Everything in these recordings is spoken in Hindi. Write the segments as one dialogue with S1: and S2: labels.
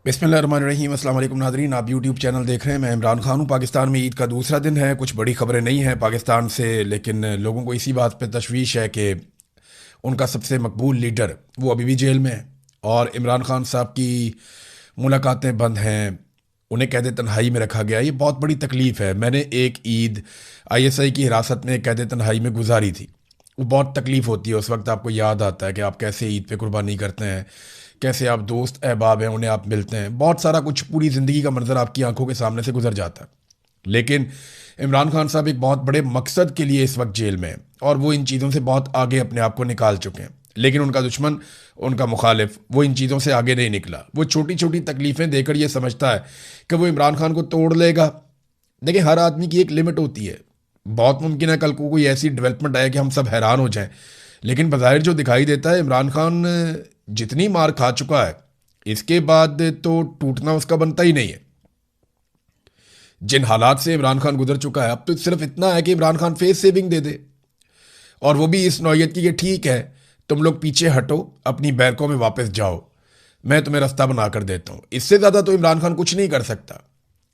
S1: बिस्मिल्लाहिर्रहमानिर्रहीम। अस्सलाम वालेकुम नाज़रीन, आप यूट्यूब चैनल देख रहे हैं। मैं इमरान खान हूँ। पाकिस्तान में ईद का दूसरा दिन है। कुछ बड़ी खबरें नहीं हैं पाकिस्तान से, लेकिन लोगों को इसी बात पे तशवीश है कि उनका सबसे मकबूल लीडर वो अभी भी जेल में है और इमरान खान साहब की मुलाकातें बंद हैं। उन्हें कैद तन्हाई में रखा गया। ये बहुत बड़ी तकलीफ़ है। मैंने एक ईद ISI की हिरासत में कैद तन्हाई में गुजारी थी। वो बहुत तकलीफ़ होती है। उस वक्त आपको याद आता है कि आप कैसे ईद पे कुर्बानी करते हैं, कैसे आप दोस्त अहबाब हैं उन्हें आप मिलते हैं। बहुत सारा कुछ, पूरी ज़िंदगी का मंजर आपकी आंखों के सामने से गुजर जाता है। लेकिन इमरान खान साहब एक बहुत बड़े मकसद के लिए इस वक्त जेल में हैं और वो इन चीज़ों से बहुत आगे अपने आप को निकाल चुके हैं। लेकिन उनका दुश्मन, उनका मुखालिफ, वो इन चीज़ों से आगे नहीं निकला। वो छोटी छोटी तकलीफ़ें देकर ये समझता है कि वो इमरान खान को तोड़ लेगा। देखिए, हर आदमी की एक लिमिट होती है। बहुत मुमकिन है कल को कोई ऐसी डेवलपमेंट आए कि हम सब हैरान हो जाएं। लेकिन बज़ाहिर जो दिखाई देता है, इमरान खान जितनी मार खा चुका है, इसके बाद तो टूटना उसका बनता ही नहीं है। जिन हालात से इमरान खान गुजर चुका है, अब तो सिर्फ इतना है कि इमरान खान फेस सेविंग दे दे, और वो भी इस नौयत की कि ठीक है, तुम लोग पीछे हटो, अपनी बैरकों में वापस जाओ, मैं तुम्हें रास्ता बना कर देता हूं। इससे ज़्यादा तो इमरान खान कुछ नहीं कर सकता।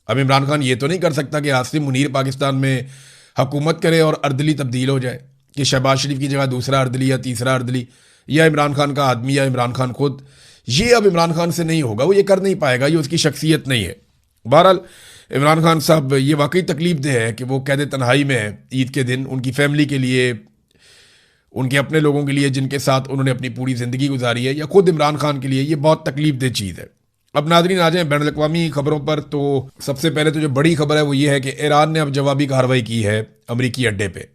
S1: अब इमरान खान ये तो नहीं कर सकता कि आसिम मुनीर पाकिस्तान में हुकूमत करे और अर्दली तब्दील हो जाए, कि शहबाज शरीफ की जगह दूसरा अर्दली या तीसरा अर्दली, या इमरान खान का आदमी या इमरान खान खुद। ये अब इमरान खान से नहीं होगा। वो ये कर नहीं पाएगा। ये उसकी शख्सियत नहीं है। बहरहाल, इमरान खान साहब, ये वाकई तकलीफ दे है कि वो कैद तन्हाई में है ईद के दिन, उनकी फैमिली के लिए, उनके अपने लोगों के लिए जिनके साथ उन्होंने अपनी पूरी ज़िंदगी गुजारी है, या खुद इमरान खान के लिए। ये बहुत तकलीफ दे चीज़ है। अब नाजरीन, आ जाएं बैन अवी खबरों पर। तो सबसे पहले तो जो बड़ी खबर है वो ये है कि ईरान ने अब जवाबी कार्रवाई की है अमरीकी अड्डे पे।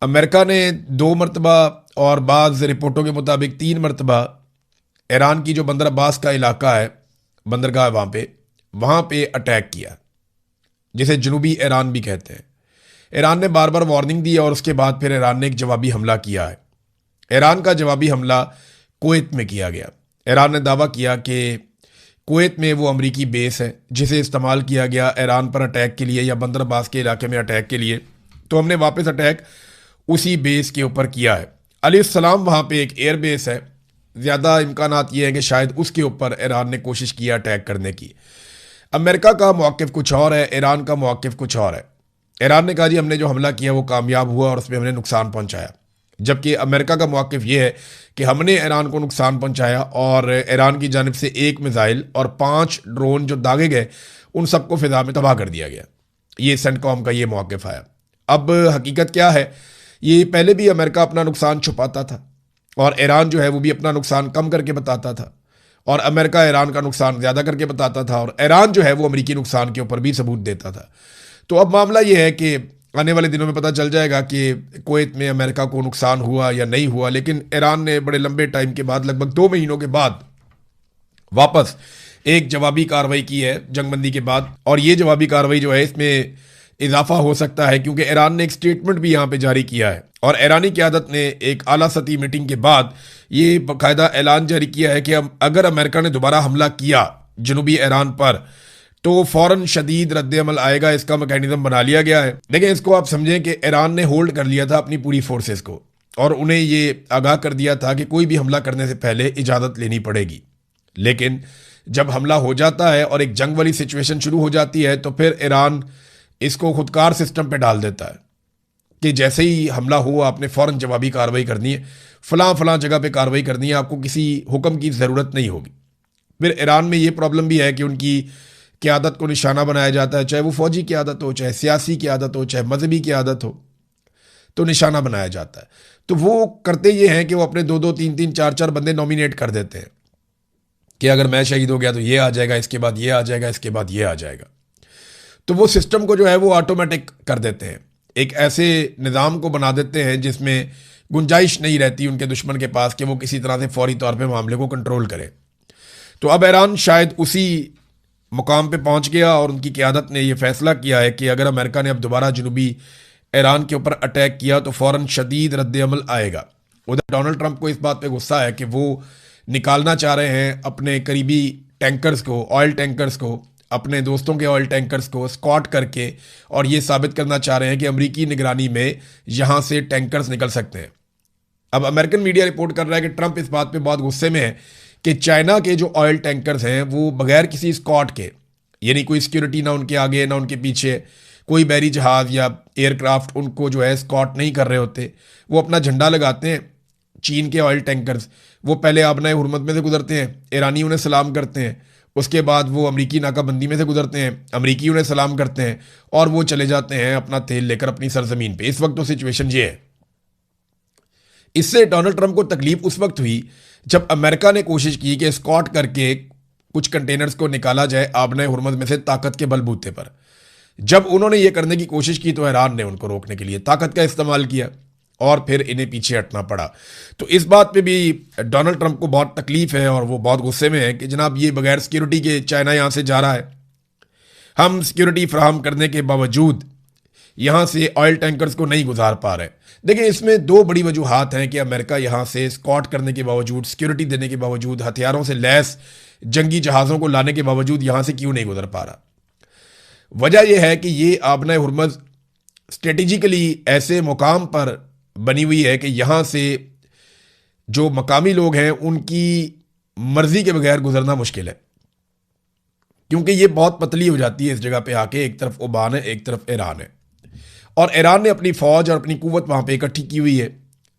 S1: अमेरिका ने 2 मरतबा, और बाज़ रिपोर्टों के मुताबिक 3 मरतबा, ईरान की जो बंदर अब्बास का इलाका है, बंदरगाह वहाँ पे अटैक किया, जिसे जनूबी ईरान भी कहते हैं। ईरान ने बार बार वार्निंग दी और उसके बाद फिर ईरान ने एक जवाबी हमला किया है। ईरान का जवाबी हमला कुवैत में किया गया। ईरान ने दावा किया कि कुवैत में वो अमरीकी बेस है जिसे इस्तेमाल किया गया ईरान पर अटैक के लिए, या बंदर अब्बास के इलाके में अटैक के लिए। तो हमने वापस अटैक उसी बेस के ऊपर किया है। अलैहिस्सलाम वहाँ पे एक एयर बेस है। ज़्यादा इम्कानात ये है कि शायद उसके ऊपर ईरान ने कोशिश किया अटैक करने की। अमेरिका का मौक़िफ़ कुछ और है, ईरान का मौक़िफ़ कुछ और है। ईरान ने कहा जी हमने जो हमला किया वो कामयाब हुआ और उसमें हमने नुकसान पहुंचाया, जबकि अमेरिका का मौक़िफ़ ये है कि हमने ईरान को नुकसान पहुंचाया और ईरान की जानिब से 1 मिसाइल और 5 ड्रोन जो दागे गए उन सबको फ़िज़ा में तबाह कर दिया गया। ये सेंटकॉम का ये मौक़िफ़ आया। अब हकीकत क्या है, ये पहले भी अमेरिका अपना नुकसान छुपाता था और ईरान जो है वो भी अपना नुकसान कम करके बताता था, और अमेरिका ईरान का नुकसान ज़्यादा करके बताता था, और ईरान जो है वो अमेरिकी नुकसान के ऊपर भी सबूत देता था। तो अब मामला ये है कि आने वाले दिनों में पता चल जाएगा कि कुवैत में अमेरिका को नुकसान हुआ या नहीं हुआ। लेकिन ईरान ने बड़े लंबे टाइम के बाद, लगभग 2 महीनों के बाद, वापस एक जवाबी कार्रवाई की है जंगबंदी के बाद। और ये जवाबी कार्रवाई जो है इसमें इजाफा हो सकता है, क्योंकि ईरान ने एक स्टेटमेंट भी यहाँ पे जारी किया है और ईरानी क़यादत ने एक आला सतही मीटिंग के बाद ये बाकायदा ऐलान जारी किया है कि अगर अमेरिका ने दोबारा हमला किया जनूबी ईरान पर तो फौरन शदीद रद्द-ए-अमल आएगा। इसका मैकेनिज्म बना लिया गया है। लेकिन इसको आप समझें कि ईरान ने होल्ड कर लिया था अपनी पूरी फोर्सेस को और उन्हें ये आगाह कर दिया था कि कोई भी हमला करने से पहले इजाज़त लेनी पड़ेगी। लेकिन जब हमला हो जाता है और एक जंग वाली सिचुएशन शुरू हो जाती है तो फिर ईरान इसको खुदकार सिस्टम पे डाल देता है कि जैसे ही हमला हुआ आपने फ़ौरन जवाबी कार्रवाई करनी है, फ़लाँ फ़लाँ जगह पे कार्रवाई करनी है, आपको किसी हुक्म की ज़रूरत नहीं होगी। फिर ईरान में ये प्रॉब्लम भी है कि उनकी क़यादत को निशाना बनाया जाता है, चाहे वो फ़ौजी क़यादत हो, चाहे सियासी क़यादत हो, चाहे मजहबी क़यादत हो, तो निशाना बनाया जाता है। तो वो करते ये हैं कि वो अपने 2-2, 3-3, 4-4 बंदे नॉमिनेट कर देते हैं कि अगर मैं शहीद हो गया तो ये आ जाएगा, इसके बाद ये आ जाएगा, इसके बाद ये आ जाएगा। तो वो सिस्टम को जो है वो ऑटोमेटिक कर देते हैं, एक ऐसे निज़ाम को बना देते हैं जिसमें गुंजाइश नहीं रहती उनके दुश्मन के पास कि वो किसी तरह से फौरी तौर पे मामले को कंट्रोल करे। तो अब ईरान शायद उसी मुकाम पे पहुंच गया और उनकी क़यादत ने यह फैसला किया है कि अगर अमेरिका ने अब दोबारा जनूबी ईरान के ऊपर अटैक किया तो फ़ौरन शदीद रद्द-ए-अमल आएगा। उधर डोनाल्ड ट्रंप को इस बात पे गुस्सा है कि वो निकालना चाह रहे हैं अपने करीबी टैंकर्स को, ऑयल टैंकर्स को, अपने दोस्तों के ऑयल टैंकर्स को स्कॉट करके, और ये साबित करना चाह रहे हैं कि अमरीकी निगरानी में यहाँ से टैंकर्स निकल सकते हैं। अब अमेरिकन मीडिया रिपोर्ट कर रहा है कि ट्रंप इस बात पे बहुत गुस्से में है कि चाइना के जो ऑयल टैंकर्स हैं वो बगैर किसी स्कॉट के, यानी कोई सिक्योरिटी ना उनके आगे ना उनके पीछे, कोई बैरी जहाज़ या एयरक्राफ्ट उनको जो है स्कॉट नहीं कर रहे होते, वो अपना झंडा लगाते हैं। चीन के ऑयल टैंकर्स वो पहले आबना हुरमत में से गुजरते हैं, ईरानी उन्हें सलाम करते हैं, उसके बाद वो अमरीकी नाकाबंदी में से गुजरते हैं, अमरीकी उन्हें सलाम करते हैं और वो चले जाते हैं अपना तेल लेकर अपनी सरजमीन पे। इस वक्त तो सिचुएशन ये है। इससे डोनाल्ड ट्रंप को तकलीफ उस वक्त हुई जब अमेरिका ने कोशिश की कि स्कॉट करके कुछ कंटेनर्स को निकाला जाए आबना हुरमत में से ताकत के बलबूते पर। जब उन्होंने ये करने की कोशिश की तो ईरान ने उनको रोकने के लिए ताकत का इस्तेमाल किया और फिर इन्हें पीछे हटना पड़ा। तो इस बात पे भी डोनाल्ड ट्रंप को बहुत तकलीफ है और वो बहुत गुस्से में है कि जनाब ये बगैर सिक्योरिटी के चाइना यहाँ से जा रहा है, हम सिक्योरिटी फ्राहम करने के बावजूद यहाँ से ऑयल टैंकर्स को नहीं गुजार पा रहे। देखिए, इसमें दो बड़ी वजूहात हैं कि अमेरिका यहाँ से स्कॉट करने के बावजूद, सिक्योरिटी देने के बावजूद, हथियारों से लैस जंगी जहाज़ों को लाने के बावजूद यहाँ से क्यों नहीं गुजर पा रहा। वजह यह है कि ये आबना हुरमज़ स्ट्रेटेजिकली ऐसे मुकाम पर बनी हुई है कि यहाँ से जो मकामी लोग हैं उनकी मर्जी के बगैर गुजरना मुश्किल है, क्योंकि ये बहुत पतली हो जाती है इस जगह पे आके। एक तरफ ओमान है, एक तरफ ईरान है, और ईरान ने अपनी फ़ौज और अपनी कुव्वत वहाँ पे इकट्ठी की हुई है,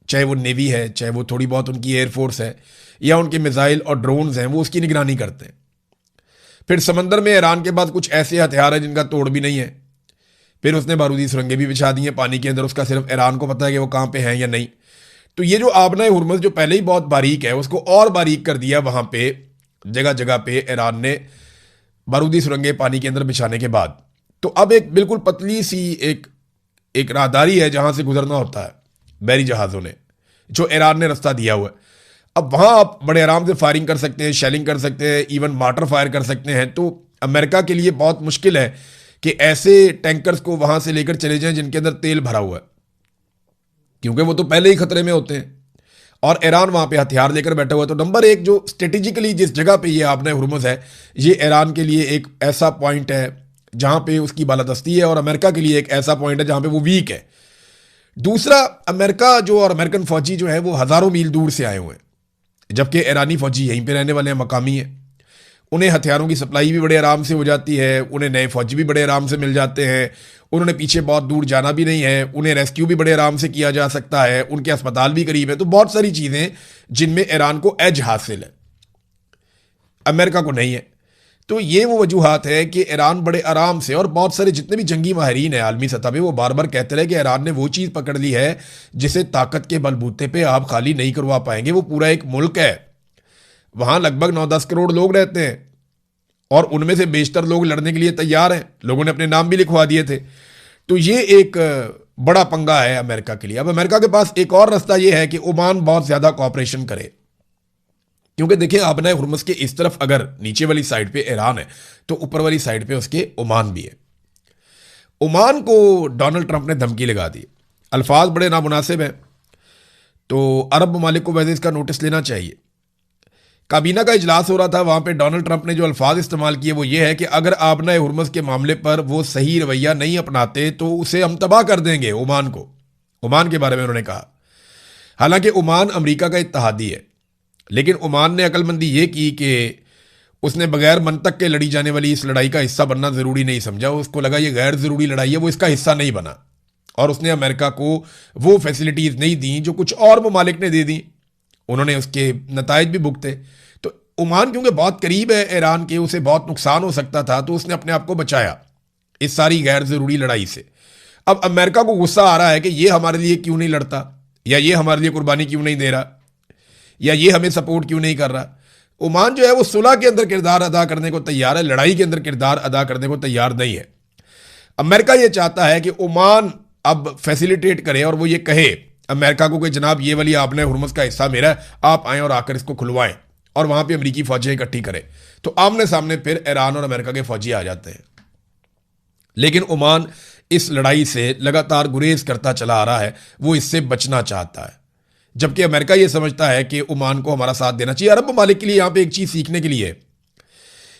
S1: चाहे वो नेवी है, चाहे वो थोड़ी बहुत उनकी एयरफोर्स है या उनके मिसाइल और ड्रोन्स हैं, वो उसकी निगरानी करते हैं। फिर समंदर में ईरान के पास कुछ ऐसे हथियार हैं जिनका तोड़ भी नहीं है। फिर उसने बारूदी सुरंगें भी बिछा दी हैं पानी के अंदर, उसका सिर्फ ईरान को पता है कि वो कहाँ पे हैं या नहीं। तो ये जो आबना हुरमज़ जो पहले ही बहुत बारीक है, उसको और बारीक कर दिया वहाँ पे जगह जगह पे ईरान ने बारूदी सुरंगें पानी के अंदर बिछाने के बाद। तो अब एक बिल्कुल पतली सी एक राहदारी है जहाँ से गुजरना होता है बैरी जहाज़ों ने, जो ईरान ने रास्ता दिया हुआ है। अब वहाँ आप बड़े आराम से फायरिंग कर सकते हैं, शेलिंग कर सकते हैं, इवन मार्टर फायर कर सकते हैं। तो अमेरिका के लिए बहुत मुश्किल है कि ऐसे टैंकर्स को वहां से लेकर चले जाएं जिनके अंदर तेल भरा हुआ है, क्योंकि वो तो पहले ही खतरे में होते हैं और ईरान वहां पे हथियार लेकर बैठा हुआ है। तो नंबर एक, जो स्ट्रेटेजिकली जिस जगह पे ये आबना हुरमुज़ है, ये ईरान के लिए एक ऐसा पॉइंट है जहां पे उसकी बालादस्ती है, और अमेरिका के लिए एक ऐसा पॉइंट है जहां पे वो वीक है। दूसरा, अमेरिका जो और अमेरिकन फौजी जो है वो हज़ारों मील दूर से आए हुए हैं, जबकि ईरानी फौजी यहीं पे रहने वाले हैं, मकामी है। उन्हें हथियारों की सप्लाई भी बड़े आराम से हो जाती है, उन्हें नए फौजी भी बड़े आराम से मिल जाते हैं, उन्होंने पीछे बहुत दूर जाना भी नहीं है, उन्हें रेस्क्यू भी बड़े आराम से किया जा सकता है, उनके अस्पताल भी करीब है। तो बहुत सारी चीज़ें जिनमें ईरान को एज हासिल है, अमेरिका को नहीं है। तो ये वो वजूहात है कि ईरान बड़े आराम से, और बहुत सारे जितने भी जंगी माहिरीन हैं आलमी सतह पे, वो बार बार कहते रहे कि ईरान ने वो चीज़ पकड़ ली है जिसे ताकत के बलबूते पे आप खाली नहीं करवा पाएंगे। वो पूरा एक मुल्क है, वहाँ लगभग 9-10 करोड़ लोग रहते हैं और उनमें से बेशतर लोग लड़ने के लिए तैयार हैं, लोगों ने अपने नाम भी लिखवा दिए थे। तो ये एक बड़ा पंगा है अमेरिका के लिए। अब अमेरिका के पास एक और रास्ता ये है कि ओमान बहुत ज़्यादा कॉपरेशन करे, क्योंकि देखिए आबना हुरमुज़ के इस तरफ अगर नीचे वाली साइड पे ईरान है तो ऊपर वाली साइड पे उसके ओमान भी है। ओमान को डोनाल्ड ट्रंप ने धमकी लगा दी, अल्फाज बड़े नामुनासिब हैं, तो अरब ममालिक को वैसे इसका नोटिस लेना चाहिए। काबीना का इजलास हो रहा था, वहां पे डोनाल्ड ट्रंप ने जो अल्फाज इस्तेमाल किए वो ये है कि अगर आबना हुरमुज़ के मामले पर वो सही रवैया नहीं अपनाते तो उसे हम तबाह कर देंगे, ओमान को। ओमान के बारे में उन्होंने कहा। हालांकि ओमान अमेरिका का इत्तहादी है, लेकिन ओमान ने अक्लमंदी ये की कि उसने बगैर मंतक के लड़ी जाने वाली इस लड़ाई का हिस्सा बनना ज़रूरी नहीं समझा। उसको लगा ये गैर ज़रूरी लड़ाई है, वो इसका हिस्सा नहीं बना, और उसने अमेरिका को वो फैसिलिटीज़ नहीं दी जो कुछ और ममालिक ने दे दी। उन्होंने उसके नताइज भी भुगते। तो ओमान क्योंकि बहुत करीब है ईरान के, उसे बहुत नुकसान हो सकता था, तो उसने अपने आप को बचाया इस सारी गैर ज़रूरी लड़ाई से। अब अमेरिका को गुस्सा आ रहा है कि ये हमारे लिए क्यों नहीं लड़ता, या ये हमारे लिए कुर्बानी क्यों नहीं दे रहा, या ये हमें सपोर्ट क्यों नहीं कर रहा। ओमान जो है वो सुलह के अंदर किरदार अदा करने को तैयार है, लड़ाई के अंदर किरदार अदा करने को तैयार नहीं है। अमेरिका ये चाहता है कि ओमान अब फैसिलिटेट करे और वो ये कहे अमेरिका को कि जनाब ये वाली आपने हुरमुज़ का हिस्सा मेरा है, आप आएँ और आकर इसको खुलवाएं, और वहाँ पे अमेरिकी फौजें इकट्ठी करें। तो आमने सामने फिर ईरान और अमेरिका के फौजी आ जाते हैं। लेकिन ओमान इस लड़ाई से लगातार गुरेज करता चला आ रहा है, वो इससे बचना चाहता है, जबकि अमेरिका ये समझता है कि ओमान को हमारा साथ देना चाहिए। अरब ममालिक के लिए यहाँ पे एक चीज़ सीखने के लिए है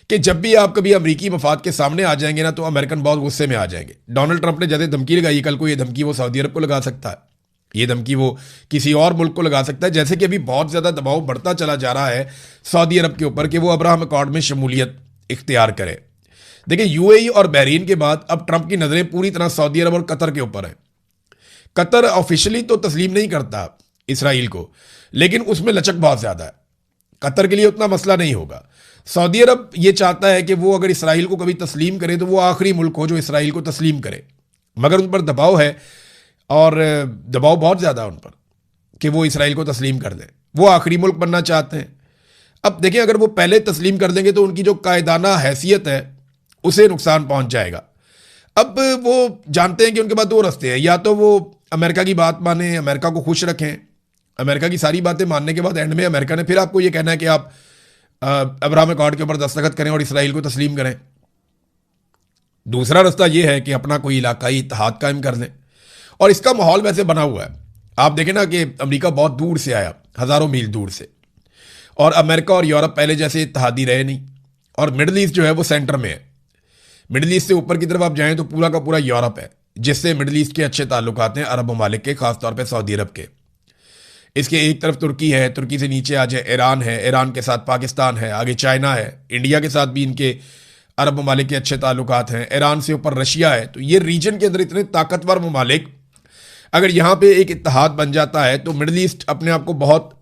S1: कि जब भी आप कभी अमेरिकी मफाद के सामने आ जाएंगे ना, तो अमेरिकन बहुत गुस्से में आ जाएंगे। डोनाल्ड ट्रंप ने जैसे धमकी लगाई कल को, ये धमकी वो सऊदी अरब को लगा सकता है, ये धमकी वो किसी और मुल्क को लगा सकता है, जैसे कि अभी बहुत ज़्यादा दबाव बढ़ता चला जा रहा है सऊदी अरब के ऊपर कि वो अब्राहम अकॉर्ड में शमूलियत इख्तियार करे। देखिए, यूएई और बहरीन के बाद अब ट्रंप की नज़रें पूरी तरह सऊदी अरब और कतर के ऊपर है। कतर ऑफिशियली तो तस्लीम नहीं करता इसराइल को, लेकिन उसमें लचक बहुत ज़्यादा है। कतर के लिए उतना मसला नहीं होगा। सऊदी अरब ये चाहता है कि वो अगर इसराइल को कभी तस्लीम करे तो वो आखिरी मुल्क हो जो इसराइल को तस्लीम करे, मगर उन पर दबाव है और दबाव बहुत ज़्यादा उन पर कि वो इसराइल को तस्लीम कर दें। वो आखिरी मुल्क बनना चाहते हैं। अब देखिए, अगर वो पहले तस्लीम कर देंगे तो उनकी जो कायदाना हैसियत है उसे नुकसान पहुंच जाएगा। अब वो जानते हैं कि उनके पास दो रास्ते हैं, या तो वो अमेरिका की बात माने, अमेरिका को खुश रखें, अमेरिका की सारी बातें मानने के बाद एंड में अमेरिका ने फिर आपको ये कहना है कि आप अब्राहम अकॉर्ड के ऊपर दस्तखत करें और इसराइल को तस्लीम करें। दूसरा रास्ता यह है कि अपना कोई इलाकाई इत्तेहाद कायम कर लें, और इसका माहौल वैसे बना हुआ है। आप देखें ना कि अमेरिका बहुत दूर से आया, हज़ारों मील दूर से, और अमेरिका और यूरोप पहले जैसे इत्तेहादी रहे नहीं, और मिडल ईस्ट जो है वो सेंटर में है। मिडल ईस्ट से ऊपर की तरफ आप जाएं तो पूरा का पूरा यूरोप है, जिससे मिडल ईस्ट के अच्छे ताल्लुकात हैं अरब ममालिक के, खासतौर पर सऊदी अरब के। इसके एक तरफ तुर्की है, तुर्की से नीचे आ जाए ईरान है, ईरान के साथ पाकिस्तान है, आगे चाइना है, इंडिया के साथ भी इनके अरब ममालिक के अच्छे ताल्लुकात हैं, ईरान से ऊपर रशिया है। तो ये रीजन के अंदर इतने ताकतवर ममालिक, अगर यहाँ पे एक इत्तेहाद बन जाता है तो मिडल ईस्ट अपने आप को बहुत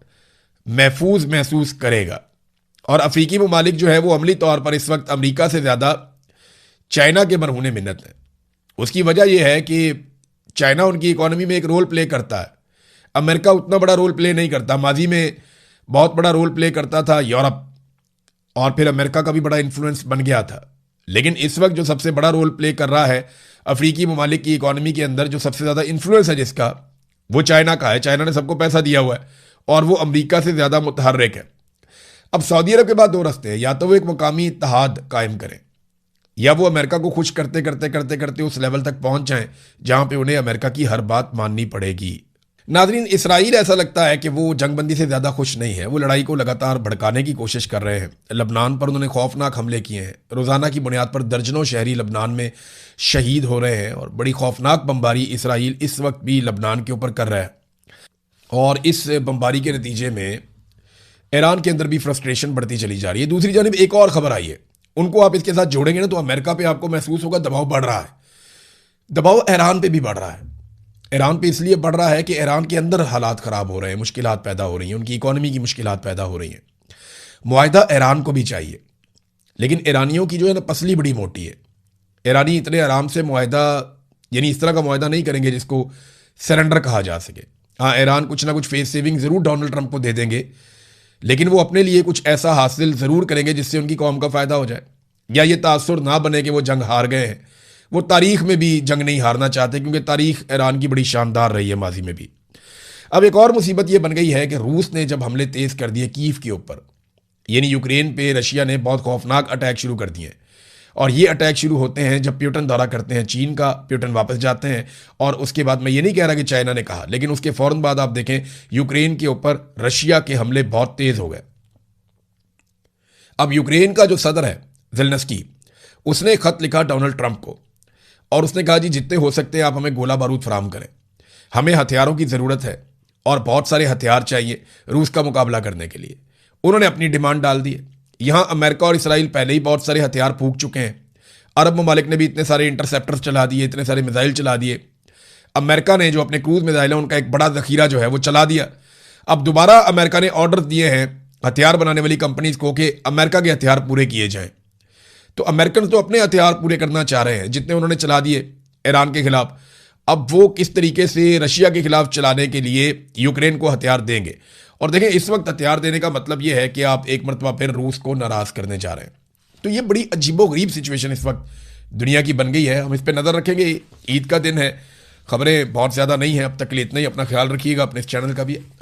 S1: महफूज महसूस करेगा। और अफ्रीकी ममालिक जो है वो अमली तौर पर इस वक्त अमेरिका से ज़्यादा चाइना के मरहूने मिन्नत है। उसकी वजह यह है कि चाइना उनकी इकॉनमी में एक रोल प्ले करता है, अमेरिका उतना बड़ा रोल प्ले नहीं करता। माजी में बहुत बड़ा रोल प्ले करता था यूरोप, और फिर अमेरिका का भी बड़ा इन्फ्लुएंस बन गया था। लेकिन इस वक्त जो सबसे बड़ा रोल प्ले कर रहा है अफ्रीकी ममालिक की इकॉनमी के अंदर, जो सबसे ज़्यादा इन्फ्लुएंस है जिसका, वो चाइना का है। चाइना ने सबको पैसा दिया हुआ है और वो अमेरिका से ज़्यादा मुतहर्रिक है। अब सऊदी अरब के बाद दो रास्ते हैं, या तो वो एक मुकामी इत्तेहाद कायम करें, या वो अमेरिका को खुश करते करते करते करते उस लेवल तक पहुंच जाएं जहां पे उन्हें अमेरिका की हर बात माननी पड़ेगी। नाज़रीन, इसराइल ऐसा लगता है कि वो जंगबंदी से ज़्यादा खुश नहीं है। वो लड़ाई को लगातार भड़काने की कोशिश कर रहे हैं। लबनान पर उन्होंने खौफनाक हमले किए हैं। रोज़ाना की बुनियाद पर दर्जनों शहरी लबनान में शहीद हो रहे हैं, और बड़ी खौफनाक बमबारी इसराइल इस वक्त भी लबनान के ऊपर कर रहा है। और इस बमबारी के नतीजे में ईरान के अंदर भी फ्रस्ट्रेशन बढ़ती चली जा रही है। दूसरी जानिब एक और खबर आई है, उनको आप इसके साथ जोड़ेंगे ना तो अमेरिका पे आपको महसूस होगा दबाव बढ़ रहा है। दबाव ईरान पे भी बढ़ रहा है। ईरान पे इसलिए बढ़ रहा है कि ईरान के अंदर हालात ख़राब हो रहे हैं, मुश्किलात पैदा हो रही हैं, उनकी इकॉनमी की मुश्किलात पैदा हो रही हैं। मुआहदा ईरान को भी चाहिए, लेकिन ईरानियों की जो है ना पसली बड़ी मोटी है। ईरानी इतने आराम से मुआहदा, यानी इस तरह का मुआहदा नहीं करेंगे जिसको सरेंडर कहा जा सके। हाँ, ईरान कुछ ना कुछ फेस सेविंग ज़रूर डोनाल्ड ट्रंप को दे देंगे, लेकिन वो अपने लिए कुछ ऐसा हासिल ज़रूर करेंगे जिससे उनकी कौम का फ़ायदा हो जाए, या ये तासुर ना बने कि वो जंग हार गए हैं। वो तारीख में भी जंग नहीं हारना चाहते, क्योंकि तारीख ईरान की बड़ी शानदार रही है माजी में भी। अब एक और मुसीबत ये बन गई है कि रूस ने जब हमले तेज़ कर दिए कीव के ऊपर, यानी यूक्रेन पे रशिया ने बहुत खौफनाक अटैक शुरू कर दिए। और ये अटैक शुरू होते हैं जब प्यूटन दौरा करते हैं चीन का, प्यूटन वापस जाते हैं, और उसके बाद मैं ये नहीं कह रहा कि चाइना ने कहा, लेकिन उसके फ़ौरन बाद आप देखें यूक्रेन के ऊपर रशिया के हमले बहुत तेज़ हो गए। अब यूक्रेन का जो सदर है ज़ेलेंस्की, उसने खत लिखा डोनाल्ड ट्रंप को, और उसने कहा जी जितने हो सकते हैं आप हमें गोला बारूद फराहम करें, हमें हथियारों की ज़रूरत है और बहुत सारे हथियार चाहिए रूस का मुकाबला करने के लिए। उन्होंने अपनी डिमांड डाल दी है। यहाँ अमेरिका और इसराइल पहले ही बहुत सारे हथियार फूंक चुके हैं। अरब ममालिक ने भी इतने सारे इंटरसेप्टर्स चला दिए, इतने सारे मिसाइल चला दिए। अमेरिका ने जो अपने क्रूज मिसाइल है उनका एक बड़ा ज़खीरा जो है वो चला दिया। अब दोबारा अमेरिका ने ऑर्डर दिए हैं हथियार बनाने वाली कंपनीज को कि अमेरिका के हथियार पूरे किए जाएं। तो अमेरिकन तो अपने हथियार पूरे करना चाह रहे हैं जितने उन्होंने चला दिए ईरान के खिलाफ। अब वो किस तरीके से रशिया के खिलाफ चलाने के लिए यूक्रेन को हथियार देंगे। और देखें, इस वक्त हथियार देने का मतलब ये है कि आप एक मरतबा फिर रूस को नाराज़ करने जा रहे हैं। तो ये बड़ी अजीबोगरीब सिचुएशन इस वक्त दुनिया की बन गई है। हम इस पर नज़र रखेंगे। ईद का दिन है, खबरें बहुत ज़्यादा नहीं है अब तक के लिए, इतना ही। अपना ख्याल रखिएगा, अपने इस चैनल का भी।